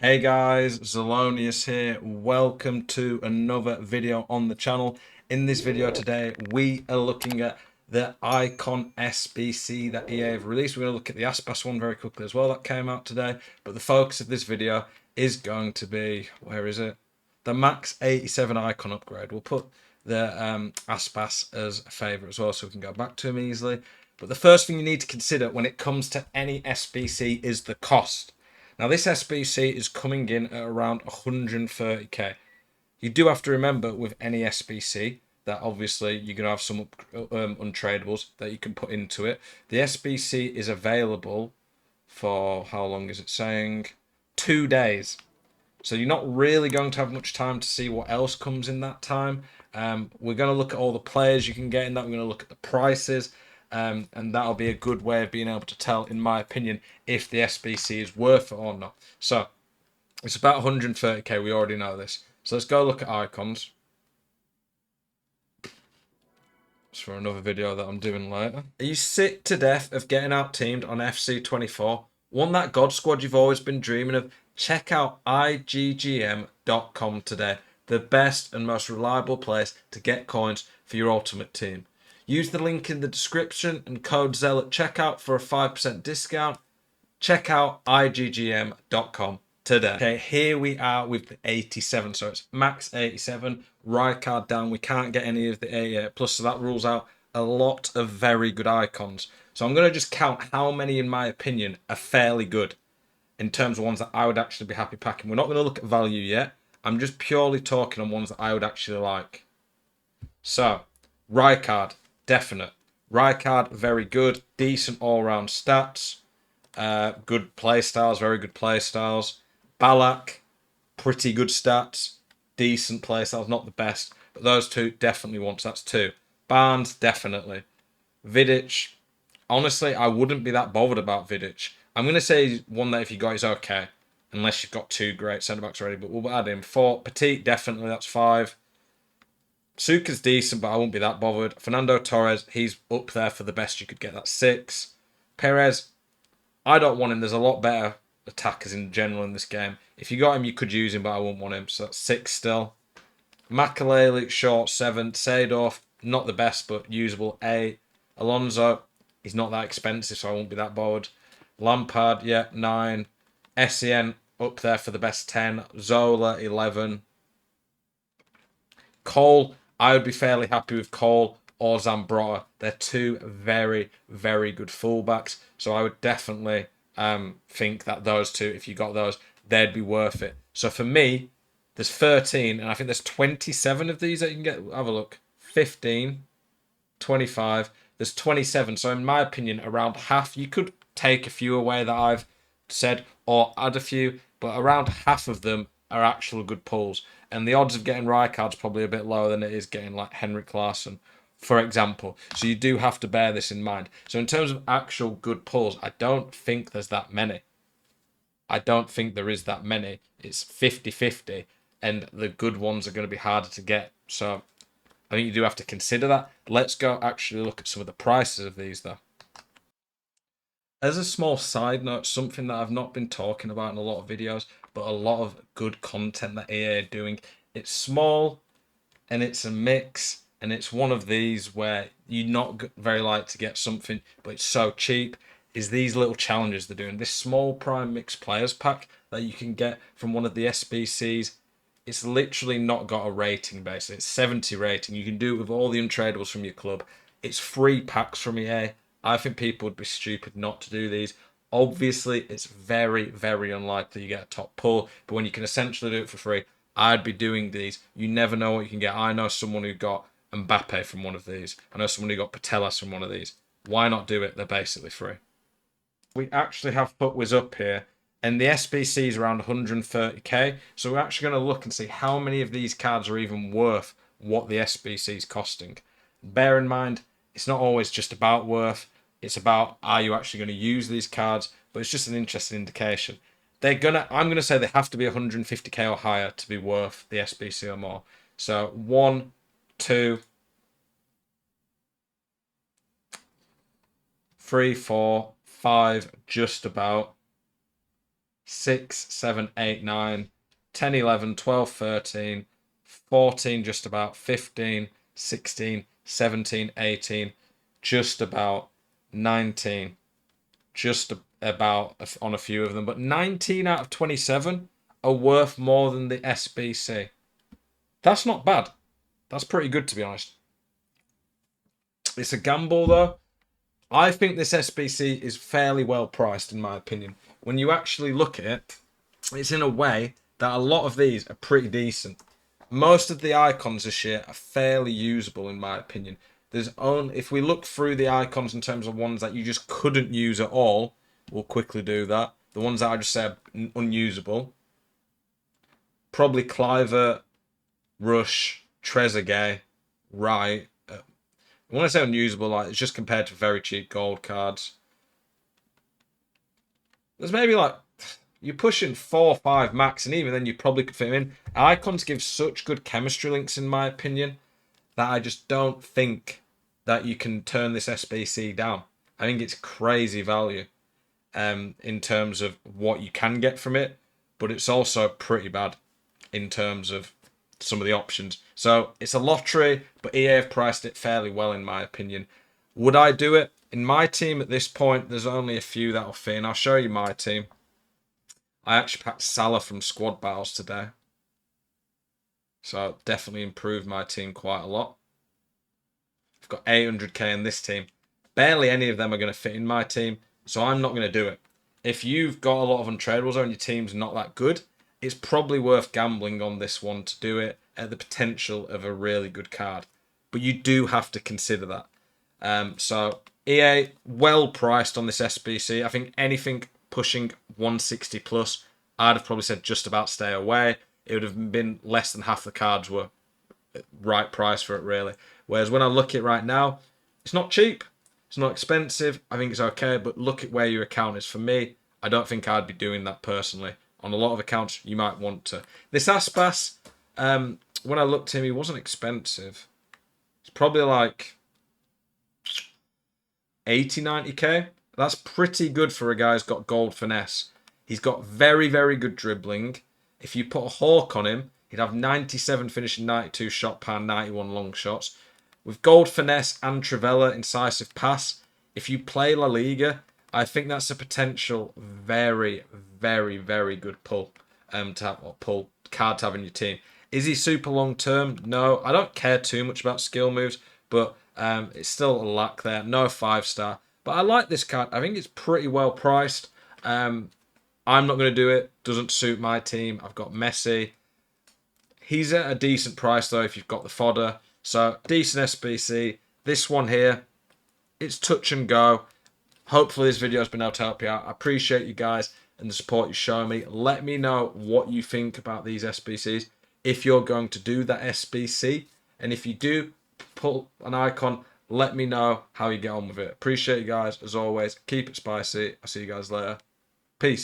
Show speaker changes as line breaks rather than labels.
Hey guys, Zelonius here. Welcome to another video on the channel. In this video today, we are looking at the Icon SBC that EA have released. We're going to look at the Aspas one very quickly as well that came out today. But the focus of this video is going to be, where is it? The Max 87 Icon upgrade. We'll put the Aspas as a favourite as well so we can go back to him easily. But the first thing you need to consider when it comes to any SBC is the cost. Now, this SBC is coming in at around 130k. You do have to remember with any SBC that obviously you're going to have some untradables that you can put into it. The SBC is available for, how long is it saying? 2 days. So you're not really going to have much time to see what else comes in that time. We're going to look at all the players you can get in that. We're going to look at the prices. And that'll be a good way of being able to tell, in my opinion, if the SBC is worth it or not. So it's about 130k. We already know this. So let's go look at icons. It's for another video that I'm doing later. Are you sick to death of getting out teamed on FC24? Want that God squad you've always been dreaming of? Check out iggm.com today. The best and most reliable place to get coins for your ultimate team. Use the link in the description and code ZEL at checkout for a 5% discount. Check out iggm.com today. Okay, here we are with the 87. So it's max 87, Rijkaard down. We can't get any of the 88 plus, so that rules out a lot of very good icons. So I'm going to just count how many, in my opinion, are fairly good in terms of ones that I would actually be happy packing. We're not going to look at value yet. I'm just purely talking on ones that I would actually like. So, Rijkaard, definite. Rijkaard, very good. Decent all-round stats. Good play styles, very good play styles. Ballack, pretty good stats. Decent play styles, not the best. But those two, definitely once. That's two. Barnes, definitely. Vidic, honestly, I wouldn't be that bothered about Vidic. I'm going to say one that if you got is okay. Unless you've got two great centre-backs already. But we'll add in four. Petit, definitely, that's five. Suka's decent, but I won't be that bothered. Fernando Torres, he's up there for the best you could get. That's six. Perez, I don't want him. There's a lot better attackers in general in this game. If you got him, you could use him, but I wouldn't want him. So that's six still. Makaleli, short, seven. Seedorf, not the best, but usable, eight. Alonso, he's not that expensive, so I won't be that bothered. Lampard, yeah, nine. Essien, up there for the best, 10. Zola, 11. Cole, I would be fairly happy with Cole or Zambrotta. They're two very, very good fullbacks. So I would definitely think that those two, if you got those, they'd be worth it. So for me, there's 13, and I think there's 27 of these that you can get. Have a look. 15, 25. There's 27. So in my opinion, around half. You could take a few away that I've said or add a few, but around half of them are actual good pulls. And the odds of getting Rijkaard's probably a bit lower than it is getting like Henrik Larsson, for example. So you do have to bear this in mind. So in terms of actual good pulls, I don't think there's that many. I don't think there is that many. It's 50-50, and the good ones are going to be harder to get. So I think you do have to consider that. Let's go actually look at some of the prices of these, though. As a small side note, something that I've not been talking about in a lot of videos, but a lot of good content that EA are doing. It's small, and it's a mix, and it's one of these where you're not very likely to get something, but it's so cheap. Is these little challenges they're doing. This small prime mixed players pack that you can get from one of the SBCs. It's literally not got a rating base. It's 70 rating. You can do it with all the untradables from your club. It's free packs from EA. I think people would be stupid not to do these. Obviously, it's very, very unlikely you get a top pull, but when you can essentially do it for free, I'd be doing these. You never know what you can get. I know someone who got Mbappe from one of these. I know someone who got Patelas from one of these. Why not do it? They're basically free. We actually have Putwiz up here, and the SBC is around 130k. So we're actually going to look and see how many of these cards are even worth what the SBC is costing. Bear in mind, it's not always just about worth. It's about, are you actually going to use these cards? But it's just an interesting indication. I'm gonna say they have to be 150k or higher to be worth the SBC or more. So 1, 2, 3, 4, 5, just about. 6, 7, 8, 9, 10, 11, 12, 13, 14, just about 15, 16, 17, 18, just about 19, just about on a few of them. But 19 out of 27 are worth more than the SBC. That's not bad. That's pretty good, to be honest. It's a gamble, though. I think this SBC is fairly well priced, in my opinion. When you actually look at it, it's in a way that a lot of these are pretty decent. Most of the icons this year are fairly usable, in my opinion. If we look through the icons in terms of ones that you just couldn't use at all, we'll quickly do that. The ones that I just said unusable, probably Cliver, Rush, Trezeguet, Wright. When I say unusable, like it's just compared to very cheap gold cards. There's maybe like you're pushing 4 or 5 max, and even then you probably could fit them in. Icons give such good chemistry links, in my opinion, that I just don't think that you can turn this SBC down. I think it's crazy value in terms of what you can get from it, but it's also pretty bad in terms of some of the options. So it's a lottery, but EA have priced it fairly well, in my opinion. Would I do it? In my team at this point, there's only a few that'll fit in. I'll show you my team. I actually packed Salah from squad battles today. So definitely improved my team quite a lot. I've got 800k in this team. Barely any of them are going to fit in my team, so I'm not going to do it. If you've got a lot of untradables and your team's not that good, it's probably worth gambling on this one to do it at the potential of a really good card. But you do have to consider that. So EA, well priced on this SBC. I think anything pushing 160 plus, I'd have probably said just about stay away. It would have been less than half the cards were right price for it, really. Whereas when I look at it right now, it's not cheap. It's not expensive. I think it's okay, but look at where your account is. For me, I don't think I'd be doing that personally. On a lot of accounts, you might want to. This Aspas, when I looked at him, he wasn't expensive. It's probably like 80, 90k. That's pretty good for a guy who's got gold finesse. He's got very, very good dribbling. If you put a Hawk on him, he'd have 97 finishing, 92 shot pound, 91 long shots. With gold finesse and Trivela incisive pass, if you play La Liga, I think that's a potential very, very, very good pull card to have in your team. Is he super long term? No, I don't care too much about skill moves, but it's still a lack there. No 5-star, but I like this card. I think it's pretty well priced. I'm not going to do it. Doesn't suit my team. I've got Messi. He's at a decent price though if you've got the fodder. So decent SBC. This one here, it's touch and go. Hopefully this video has been able to help you out. I appreciate you guys and the support you show me. Let me know what you think about these SBCs. If you're going to do that SBC. And if you do, put an icon. Let me know how you get on with it. Appreciate you guys as always. Keep it spicy. I'll see you guys later. Peace.